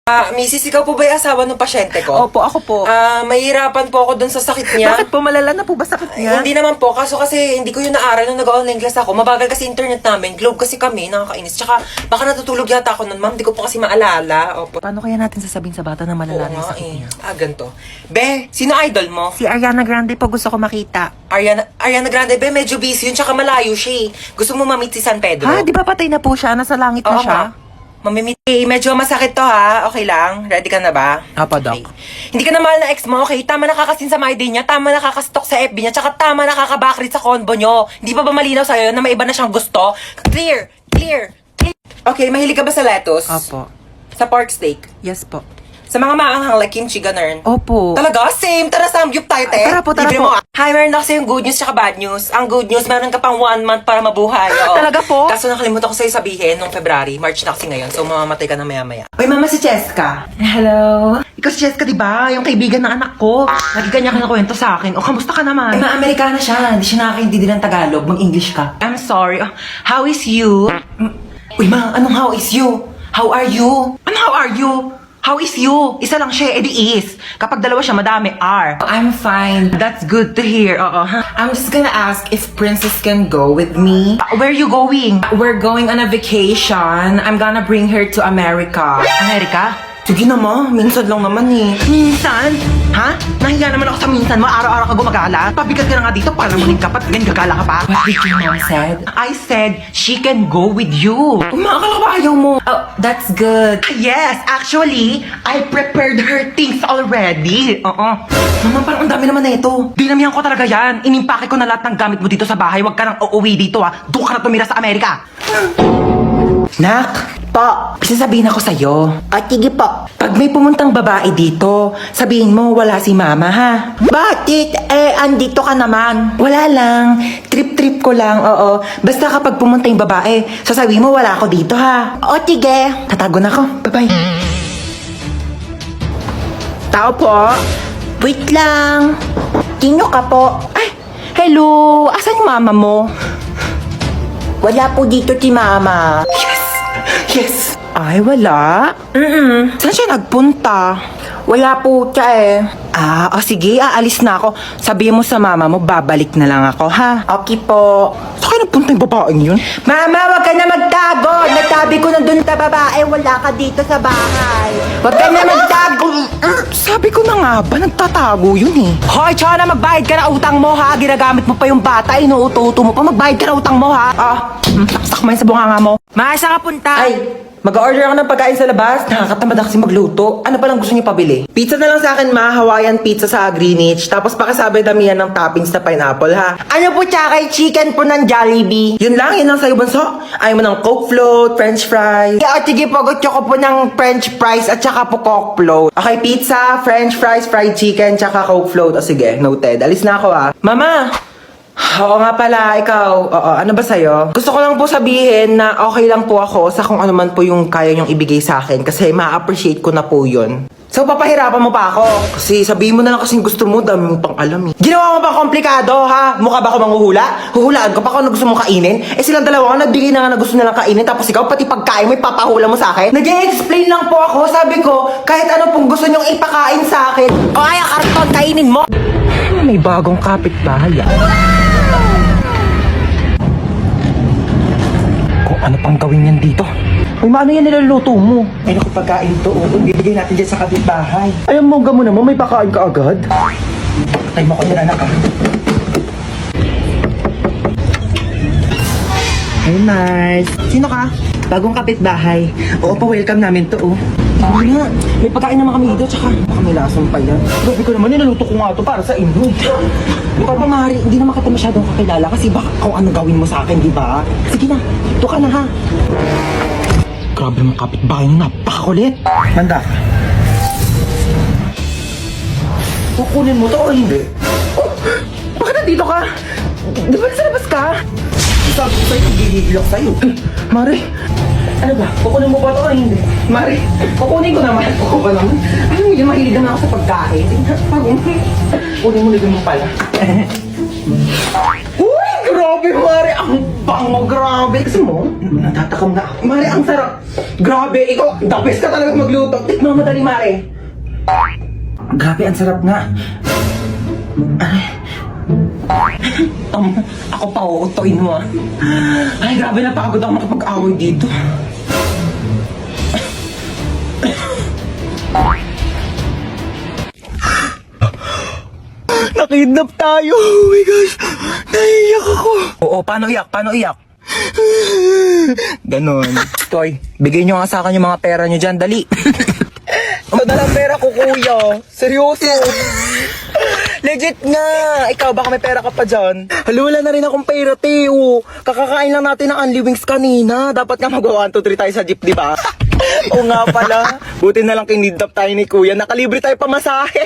Mrs. ikaw po ba yung asawa ng pasyente ko? Opo, ako po. Mahirapan po ako dun sa sakit niya. Bakit po malala na po ba sakit niya? Hindi naman po, kaso kasi hindi ko yun naaral nung nag-online class ako. Mabagal kasi internet namin, globe kasi kami, nakakainis. Tsaka baka natutulog yata ako nun, ma'am, di ko po kasi maalala. Opo. Paano kaya natin sasabihin sa bata na malala na yung sakit niya? Ganito. Be, sino idol mo? Si Ariana Grande po gusto ko makita. Ariana Grande, be, medyo busy yun, tsaka malayo siya eh. Gusto mo mamit si San Pedro? Ha? Di ba patay na po siya? Nasa langit na Oo siya? nga. Mamimit. Medyo masakit to ha. Okay lang? Ready ka na ba? Apo, Doc. Okay. Hindi ka na mahal na ex mo, okay? Tama nakakasin sa my day niya, tama nakakastok sa FB niya, tsaka tama nakakabakrit sa convo nyo. Hindi pa ba malinaw sa'yo na may iba na siyang gusto? Clear! Clear! Clear! Okay, mahilig ka ba sa lettuce? Opo. Sa pork steak? Yes po. Sa mga maanghang like kimchi, ganun? Opo. Talaga? Same! Tara, samgyup tayo, te! Tara po, tara Libre po. mo. Hi, meron na kasi yung good news tsaka bad news. Ang good news, meron ka pang 1 month para mabuhay. Oo. Talaga po? Kaso nakalimutan ko sa'yo sabihin nung February, March na kasi ngayon, so mamamatay ka na maya-maya. Uy, mama, si Cheska. Hello? Ikaw si Jessica, di ba? Yung kaibigan ng anak ko. Lagi kanya kinakwento sa akin. O, kamusta ka naman? Ma-Amerikana siya. Hindi siya nakakaintindi ng Tagalog. Mag-English ka. I'm sorry. How is you? Uy, ma, anong how is you? How are you? Ano, how are you? How is you? Isa lang siya, edi is. Kapag dalawa siya, madami, are. I'm fine. That's good to hear, oo. I'm just gonna ask if Princess can go with me. Where are you going? We're going on a vacation. I'm gonna bring her to America. Amerika? Sige na, ma. Minsan lang naman eh. Minsan? Ha? Nahiya naman ako sa minsan mo. Araw-araw ka gumagala. Pabigat ka na nga dito para manig ka pa. Ganyan gagala ka pa. What did your mom said? I said, she can go with you. Umakala ba ayaw mo? Oh, that's good. Yes, actually, I prepared her things already. Oo. Mama, parang ang dami naman na ito. Dinamihan ko talaga yan. Inimpake ko na lahat ng gamit mo dito sa bahay. Huwag ka nang uuwi dito ha. Doon ka na tumira sa Amerika. Nak, Po. sasabihin ako sa'yo. Sige po. Pag may pumuntang babae dito, sabihin mo wala si mama ha. Bakit? Andito ka naman. Wala lang. Trip-trip ko lang, oo. Basta kapag pumunta yung babae, sasabihin mo wala ako dito ha. O, sige. Tatago na ako. Bye-bye. Tao po. Wait lang. Sino ka po? Ay, hello. Asan yung mama mo? Wala po dito si mama. Yes! Ay, wala? Saan siya nagpunta? Wala po siya eh. Sige, aalis na ako. Sabihin mo sa mama mo, babalik na lang ako, ha? Okay po. Saan kayo nagpunta yung babaeng yun? Mama, wag ka na magtago! Natabi ko na dun sa babae, wala ka dito sa bahay. Wag ka na magtago! Sabi ko na nga ba, nagtatago yun eh. Hoy, tsaka na magbayad ka na utang mo, ha? Ginagamit mo pa yung bata, inuuto-uto mo pa. Magbayad ka na utang mo, ha? Saksak mo yun sa bunganga mo. Ma, saan ka punta? Ay, mag-order ako ng pagkain sa labas. Nakakatamad na kasi magluto. Ano palang gusto niyo pabili? Pizza na lang sa akin, ma. Hawaiian pizza sa Greenwich. Tapos pakasabay damihan ng toppings na pineapple, ha? Ano po tsaka kay chicken po ng Jollibee? Yun lang sa'yo, bunso. Ayaw mo ng Coke float, French fries. Sige po, gusto ko po ng French fries at saka po Coke float. Okay, pizza, French fries, fried chicken, tsaka Coke float. O sige, noted. Alis na ako, ha? Mama! Oo nga pala, ikaw. Oo, ano ba sa'yo? Gusto ko lang po sabihin na okay lang po ako sa kung ano man po yung kaya niyong ibigay sa akin kasi ma-appreciate ko na po yun. So, papahirapan mo pa ako. Kasi sabihin mo na lang kasi gusto mo, dami mo pang alam eh. Ginawa mo pa komplikado, ha? Mukha ba ako manghuhula? Huhulaan ko pa kung ano gusto mong kainin? Silang dalawa ka, nagbigay na nga na gusto nilang kainin, tapos ikaw, pati pagkain mo, ipapahula mo sa akin? Nag-i-explain lang po ako, sabi ko, kahit ano pong gusto niyong ipakain sa akin. O ay, karton, kainin mo! May bagong kapitbahay, Kung ano pang gawin yan dito? Uy, maano yan niluluto mo? Ay naku, pagkain to. Bibigay natin dyan sa kapitbahay. Ay, ang mongga mo naman, may pakain ka agad. Patay mo ko din, anak, Hey, Mars. Sino ka? Bagong kapitbahay. Oo po, welcome namin to, Ano na? May pagkain naman kami dito, tsaka baka may lasong pa yan. Grabe ko naman, nilaluto ko nga to para sa inyo. Ikaw pa, Mari, hindi naman kita masyadong kakilala kasi baka kung ano gawin mo sa akin, di ba? Sige na, ito ka na, ha? Grabe mong kapitbahay na napakakulit. Manda. Kukunin mo to o hindi? Oh, bakit nandito ka? Di ba nasa labas ka? Sabi ko sa'yo, gigigil ako sa'yo. Mari, ano ba? Kukunin mo ba ito o hindi? Mari, kukunin ko naman. Kukunin ko naman. Ano mo yun, mahilig naman ako sa pagkain. Kunin mo na mo pala. Uy, grabe, Mari. Ang bango, grabe. Kasi mo, natatakam na ako. Mare, ang sarap. Grabe, ikaw, the best ka talaga magluto. Tikman mo dali, Mare. Grabe, ang sarap nga. Ako pa, uutoin mo ah. Ay, grabe, napagod ako makapag-away dito. Nakidnap tayo. Oh my gosh. Naiiyak ako. Oo, paano iyak? Paano iyak? Ganon. Toy, bigay nyo nga sa akin yung mga pera nyo dyan. Dali. Ang dalang pera ko, kuya. Seryoso. Legit nga. Ikaw, baka may pera ka pa dyan. Hala, wala na rin akong pera, Teo. Kakakain lang natin ng Unli Wings kanina. Dapat nga mag-1, 2, 3 tayo sa jeep, di ba? Oo nga pala. Buti na lang kinidnap tayo ni kuya. Nakalibre tayo pamasahe.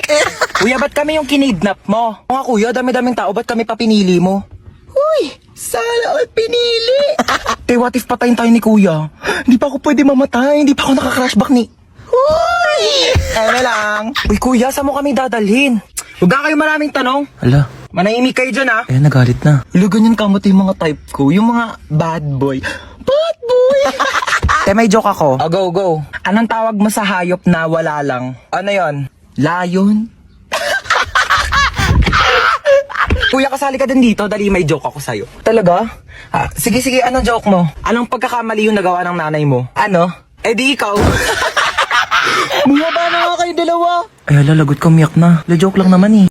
Kuya, ba't kami yung kinidnap mo? Oo nga kuya, dami-daming tao. Ba't kami pa pinili mo? Uy, sana all pinili. What if patayin tayo ni kuya? Hindi pa ako pwede mamatay. Hindi pa ako nakaka-crashback ni... Uy! Ano lang. Uy kuya, saan mo kami dadalhin? Huwag ka kayo maraming tanong. Hala. Manahimik kayo dyan ah. Kaya nagalit na. Hala, ganyan kamot yung mga type ko. Yung mga bad boy. Bad boy! Te, may joke ako. Oh, go, go. Anong tawag mo sa hayop na wala lang? Ano yon? Lion? Kuya, kasali ka din dito. Dali, may joke ako sa'yo. Talaga? Sige, sige. Anong joke mo? Anong pagkakamali yung nagawa ng nanay mo? Ano? Eh di ikaw. Bumaba na nga kayo dalawa. Ay, lalagot ka, miyak na. La-joke lang naman eh.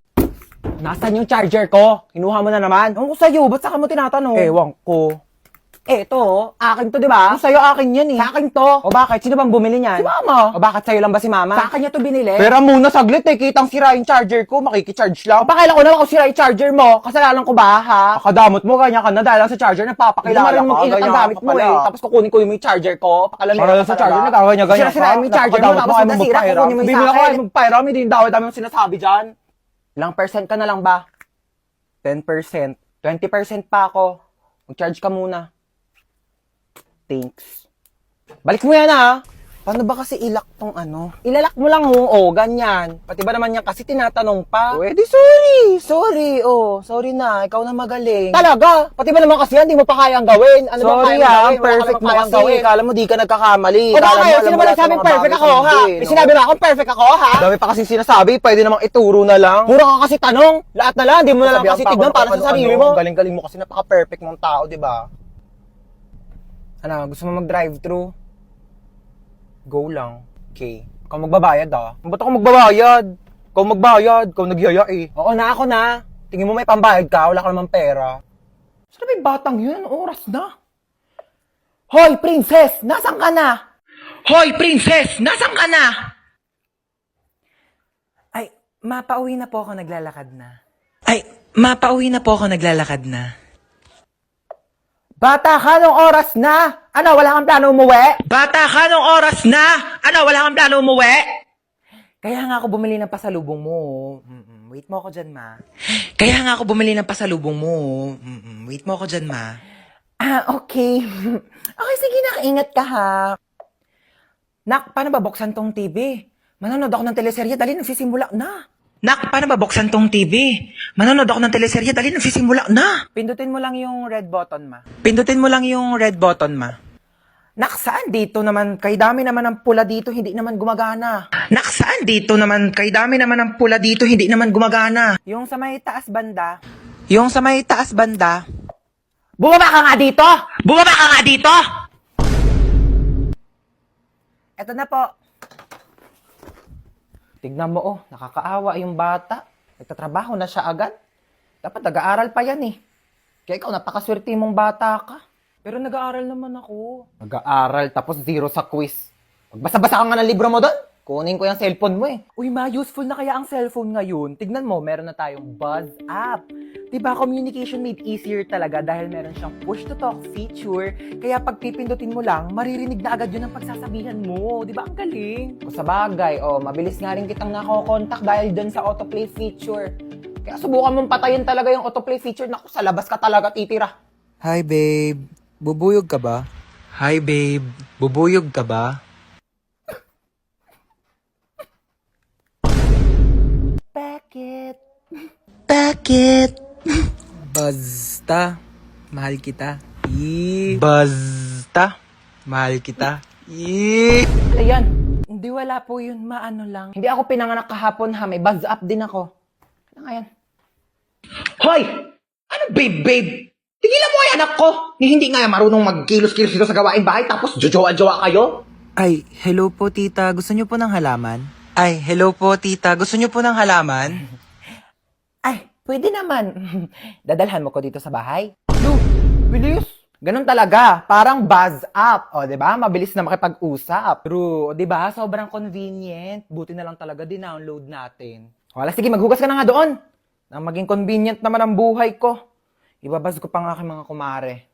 Nasaan yung charger ko? Kinuha mo na naman? Ewan ko sa'yo, ba't saka mo tinatanong? Ewan ko. Ito, akin to, di ba? Sa'yo akin yan eh. Sa akin to. O bakit? Sino bang bumili niyan? Si Mama. O bakit sa'yo lang ba si Mama? Sa akin niya to binili. Pero muna saglit eh, kitang sira yung charger ko, makikicharge lang. Pakailan ko naman kung sira yung charger mo. Kasalanan ko ba, ha? Kadamot mo, ganyan ka na dahil lang sa charger, Hindi nagpapakilala naman rin ka. mag-ingat ang ganyan gamit ka mo pala. eh. Tapos kukunin ko yung charger ko. Pakalamera Para lang sa charger, nagkaganyan-ganyan ka. Sira-sira mo yung charger mo, tapos ayaw nasira, kukunin mo Hindi yung mo sa na kaya akin. magpairam, hindi yung dami mong sinasabi dyan. Ilang percent ka na lang ba? 10%. 20% pa ako. Mag-charge ka muna. Thanks. Balik mo yan ha. Paano ba kasi ilak tong ano? Ilalak mo lang ganyan. Pati ba naman yan kasi tinatanong pa? Pwede, sorry. Sorry, sorry na. Ikaw na magaling. Talaga? Pati ba naman kasi yan, di mo pa kayang gawin? Ano ba Sorry kayang ah, gawin? Wala ka perfect namang mo kayang kasi. gawin. Kala mo di ka nagkakamali. O Kala baka mo kayo, alam sino mo ba lahat nagsabing ng mga perfect bagay ako sa ha? hindi, no? Sinabi mo akong perfect ako ha? Dami pa kasi sinasabi, pwede namang ituro na lang. Puro ka kasi tanong. Lahat na lang, di mo na lang Sabihan kasi pa ako tignan ng para sa ano-ano. sarili mo. Galing-galing mo kasi napaka-perfect mong tao, di ba? Ano, gusto mo mag-drive-thru? Go lang. Okay. Ikaw magbabayad ah. Ba't ako magbabayad? Ikaw magbayad, ikaw nagyaya eh. Oo na, ako na. Tingin mo may pambayad ka, wala ka namang pera. Saan ba yung batang yun? Anong oras na? Hoy, princess! Nasaan ka na? Hoy, princess! Nasaan ka na? Ay, mapauwi na po ako, naglalakad na. Ay, mapauwi na po ako, naglalakad na. Bata ka, nung oras na? Ano, wala kang plano umuwi? Bata ka, nung oras na? Ano, wala kang plano umuwi? Kaya nga ako bumili ng pasalubong mo. Wait mo ako dyan, ma. Kaya nga ako bumili ng pasalubong mo. Wait mo ako dyan, ma. Okay. Okay, sige na, ingat ka ha. Nak, paano ba buksan tong TV? Manonood ako ng teleserye, dali nagsisimula na. Nak, paano ba buksan tong TV? Manonood ako ng teleserye, dali nagsisimula na. Pindutin mo lang yung red button, ma. Pindutin mo lang yung red button, ma. Nak, saan dito naman? Kay dami naman ng pula dito, hindi naman gumagana. Nak, saan dito naman? Kay dami naman ng pula dito, hindi naman gumagana. Yung sa may taas banda. Yung sa may taas banda. Bumaba ka nga dito! Bumaba ka nga dito! Eto na po. Tignan mo, nakakaawa yung bata. Nagtatrabaho na siya agad. Dapat nag-aaral pa yan eh. Kaya ikaw, napakaswerte mong bata ka. Pero nag-aaral naman ako. Nag-aaral, tapos 0 sa quiz. Magbasa-basa ka nga ng libro mo doon. Kunin ko yung cellphone mo eh. Uy ma, useful na kaya ang cellphone ngayon. Tignan mo, meron na tayong Buzz app. Diba, communication made easier talaga dahil meron siyang push-to-talk feature. Kaya pag pipindutin mo lang, maririnig na agad yun ang pagsasabihan mo. Diba, ang galing? Kung sa bagay, mabilis nga rin kitang nako-contact dahil dun sa autoplay feature. Kaya subukan mong patayin talaga yung autoplay feature. Naku, sa labas ka talaga titira. Hi babe, bubuyog ka ba? Hi babe, bubuyog ka ba? Bakit? Bakit? Basta, mahal kita. Basta. Mahal kita. Ano yan? Hindi, wala po yun. Maano lang. Hindi ako pinanganak kahapon ha. May buzz up din ako. Ano nga yan? Hoy! Ano babe? Tigilan mo ay anak ko! Ni hindi nga marunong magkilos-kilos dito sa gawain bahay tapos jojowa-jowa kayo? Ay, hello po tita. Gusto niyo po ng halaman? Ay, hello po tita. Gusto niyo po ng halaman? Ay, pwede naman. Dadalhan mo ko dito sa bahay. No, bilis. Ganun talaga. Parang buzz up. O, di ba? Mabilis na makipag-usap. True. Di ba? Sobrang convenient. Buti na lang talaga din-download natin. Wala, sige, maghugas ka na nga doon. Nang maging convenient naman ang buhay ko. Ibabaz ko pa nga aking mga kumare.